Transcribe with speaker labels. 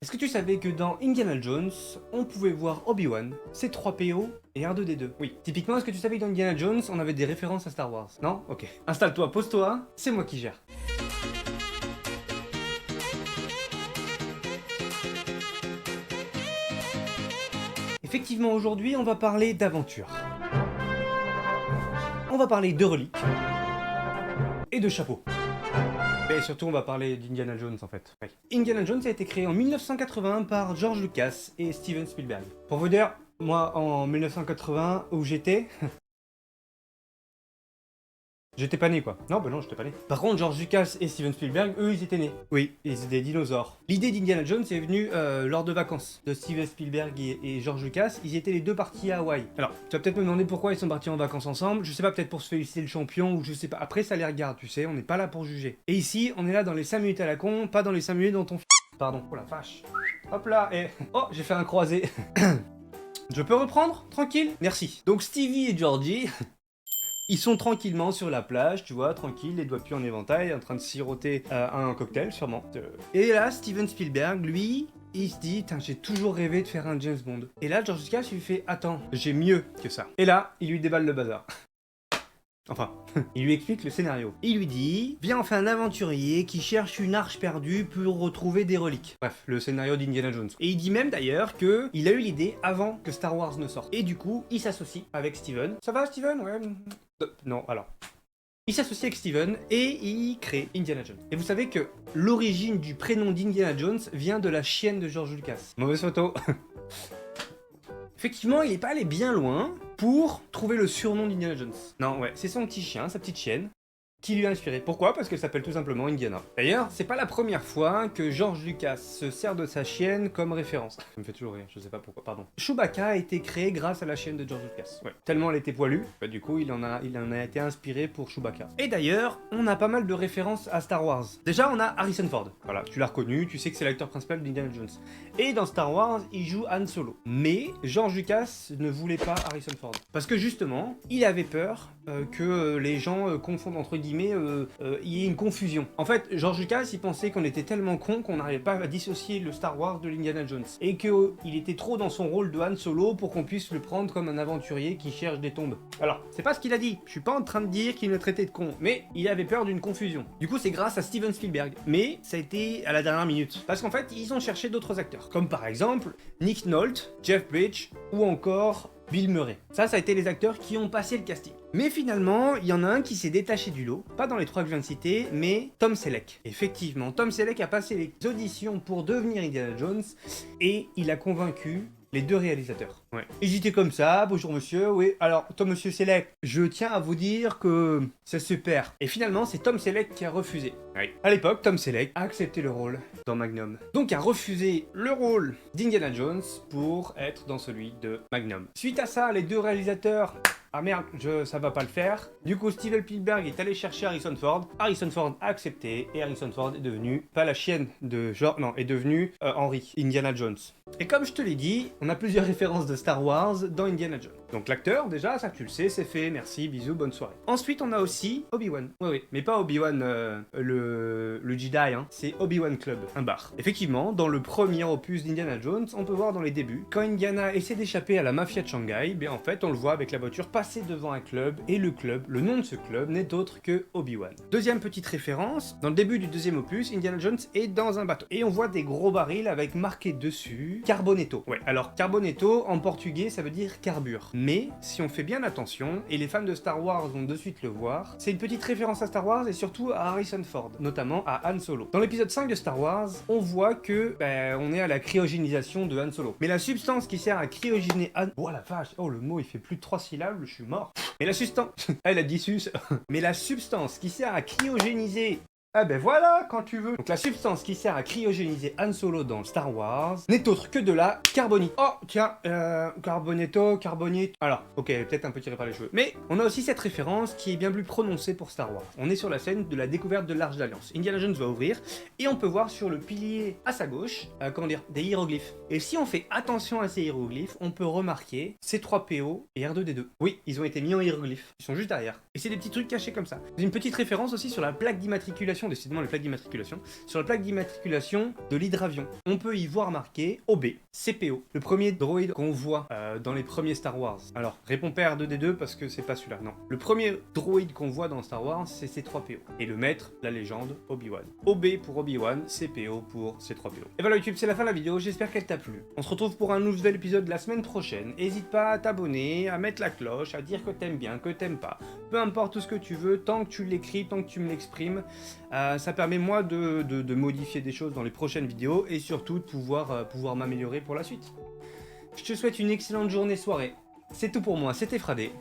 Speaker 1: Est-ce que tu savais que dans Indiana Jones, on pouvait voir Obi-Wan, C-3PO et R2-D2? Oui. Typiquement, est-ce que tu savais que dans Indiana Jones, on avait des références à Star Wars? Non? Ok. Installe-toi, pose-toi, c'est moi qui gère. Effectivement, aujourd'hui, on va parler d'aventure. On va parler de reliques et de chapeaux. Et surtout, on va parler d'Indiana Jones en fait. Oui. Indiana Jones a été créé en 1980 par George Lucas et Steven Spielberg. Pour vous dire, moi en 1980, où j'étais... J'étais pas né quoi. Non, bah non, j'étais pas né. Par contre, George Lucas et Steven Spielberg, eux, ils étaient nés. Oui, ils étaient des dinosaures. L'idée d'Indiana Jones est venue lors de vacances de Steven Spielberg et George Lucas. Ils étaient les deux partis à Hawaï. Alors, tu vas peut-être me demander pourquoi ils sont partis en vacances ensemble. Je sais pas, peut-être pour se féliciter le champion ou je sais pas. Après, ça les regarde, tu sais, on n'est pas là pour juger. Et ici, on est là dans les 5 minutes à la con, pas dans les 5 minutes dont on... Pardon, oh la vache. Hop là, et... Oh, j'ai fait un croisé. Je peux reprendre? Tranquille? Merci. Donc Stevie et Georgie... Ils sont tranquillement sur la plage, tu vois, tranquille, les doigts de pied en éventail, en train de siroter un cocktail, sûrement. Et là, Steven Spielberg, lui, il se dit, j'ai toujours rêvé de faire un James Bond. Et là, George Lucas lui fait, attends, j'ai mieux que ça. Et là, il lui déballe le bazar. Enfin, il lui explique le scénario. Il lui dit, viens, on fait un aventurier qui cherche une arche perdue pour retrouver des reliques. Bref, le scénario d'Indiana Jones. Et il dit même d'ailleurs que il a eu l'idée avant que Star Wars ne sorte. Et du coup, il s'associe avec Steven. Ça va, Steven? Ouais. Non, alors. Il s'associe avec Steven et il crée Indiana Jones. Et vous savez que l'origine du prénom d'Indiana Jones vient de la chienne de George Lucas. Mauvaise photo. Effectivement, il est pas allé bien loin pour trouver le surnom d'Indiana Jones. Non, ouais, c'est son petit chien, sa petite chienne, qui lui a inspiré. Pourquoi? Parce qu'elle s'appelle tout simplement Indiana. D'ailleurs, c'est pas la première fois que George Lucas se sert de sa chienne comme référence. Ça me fait toujours rire, je sais pas pourquoi, pardon. Chewbacca a été créé grâce à la chienne de George Lucas. Ouais. Tellement elle était poilue, bah, du coup, il en a été inspiré pour Chewbacca. Et d'ailleurs, on a pas mal de références à Star Wars. Déjà, on a Harrison Ford. Voilà, tu l'as reconnu, tu sais que c'est l'acteur principal d'Indiana Jones. Et dans Star Wars, il joue Han Solo. Mais George Lucas ne voulait pas Harrison Ford. Parce que justement, il avait peur que les gens confondent entre guillemets, il y ait une confusion. En fait, George Lucas, il pensait qu'on était tellement con qu'on n'arrivait pas à dissocier le Star Wars de l'Indiana Jones. Et qu'il était trop dans son rôle de Han Solo pour qu'on puisse le prendre comme un aventurier qui cherche des tombes. Alors, c'est pas ce qu'il a dit. Je suis pas en train de dire qu'il me traitait de con. Mais il avait peur d'une confusion. Du coup, c'est grâce à Steven Spielberg. Mais ça a été à la dernière minute. Parce qu'en fait, ils ont cherché d'autres acteurs. Comme par exemple, Nick Nolte, Jeff Bridges ou encore Bill Murray. Ça a été les acteurs qui ont passé le casting. Mais finalement, il y en a un qui s'est détaché du lot, pas dans les trois que je viens de citer, mais Tom Selleck. Effectivement, Tom Selleck a passé les auditions pour devenir Indiana Jones et il a convaincu les deux réalisateurs. Ouais. Ils étaient comme ça, bonjour monsieur, oui, alors Tom monsieur Selleck, je tiens à vous dire que c'est super. Et finalement, c'est Tom Selleck qui a refusé. Oui. À l'époque, Tom Selleck a accepté le rôle dans Magnum. Donc a refusé le rôle d'Indiana Jones pour être dans celui de Magnum. Suite à ça, les deux réalisateurs... Ah merde, ça va pas le faire. Du coup, Steven Spielberg est allé chercher Harrison Ford. Harrison Ford a accepté et Harrison Ford est devenu, pas la chienne de genre, non, est devenu Henry, Indiana Jones. Et comme je te l'ai dit, on a plusieurs références de Star Wars dans Indiana Jones. Donc l'acteur, déjà, ça tu le sais, c'est fait, merci, bisous, bonne soirée. Ensuite, on a aussi Obi-Wan. Oui, mais pas Obi-Wan le Jedi, hein. C'est Obi-Wan Club, un bar. Effectivement, dans le premier opus d'Indiana Jones, on peut voir dans les débuts, quand Indiana essaie d'échapper à la mafia de Shanghai, bien en fait, on le voit avec la voiture passer devant un club, et le club, le nom de ce club, n'est autre que Obi-Wan. Deuxième petite référence, dans le début du deuxième opus, Indiana Jones est dans un bateau. Et on voit des gros barils avec marqué dessus Carbonetto. Ouais, alors Carbonetto, en portugais, ça veut dire carbure. Mais, si on fait bien attention, et les fans de Star Wars vont de suite le voir, c'est une petite référence à Star Wars et surtout à Harrison Ford, notamment à Han Solo. Dans l'épisode 5 de Star Wars, on voit que, on est à la cryogénisation de Han Solo. Mais la substance qui sert à cryogéniser Han... Oh la vache, oh le mot il fait plus de 3 syllabes, je suis mort. Mais la substance... ah, il a dit sus. Mais la substance qui sert à cryogéniser... Ah ben voilà, quand tu veux. Donc la substance qui sert à cryogéniser Han Solo dans Star Wars n'est autre que de la carbonite. Oh, tiens, Carbonetto, carbonite. Alors, ok, peut-être un peu tiré par les cheveux. Mais on a aussi cette référence qui est bien plus prononcée pour Star Wars. On est sur la scène de la découverte de l'Arche d'Alliance. Indiana Jones va ouvrir et on peut voir sur le pilier à sa gauche, comment dire, des hiéroglyphes. Et si on fait attention à ces hiéroglyphes, on peut remarquer C-3PO et R2-D2. Oui, ils ont été mis en hiéroglyphes. Ils sont juste derrière. Et c'est des petits trucs cachés comme ça. Une petite référence aussi sur la plaque d'immatriculation d'immatriculation, décidément les plaques d'immatriculation. Sur la plaque d'immatriculation de l'hydravion, on peut y voir marqué OB, CPO, le premier droïde qu'on voit dans les premiers Star Wars. Alors, réponds pas R2D2 parce que c'est pas celui-là, non. Le premier droïde qu'on voit dans Star Wars, c'est C3PO. Et le maître, la légende, Obi-Wan. OB pour Obi-Wan, CPO pour C3PO. Et voilà YouTube, c'est la fin de la vidéo, j'espère qu'elle t'a plu. On se retrouve pour un nouvel épisode la semaine prochaine. N'hésite pas à t'abonner, à mettre la cloche, à dire que t'aimes bien, que t'aimes pas. Peu importe tout ce que tu veux, tant que tu l'écris, tant que tu me l'exprimes, ça permet moi de modifier des choses dans les prochaines vidéos et surtout de pouvoir m'améliorer pour la suite. Je te souhaite une excellente journée, soirée. C'est tout pour moi, c'était Fradé.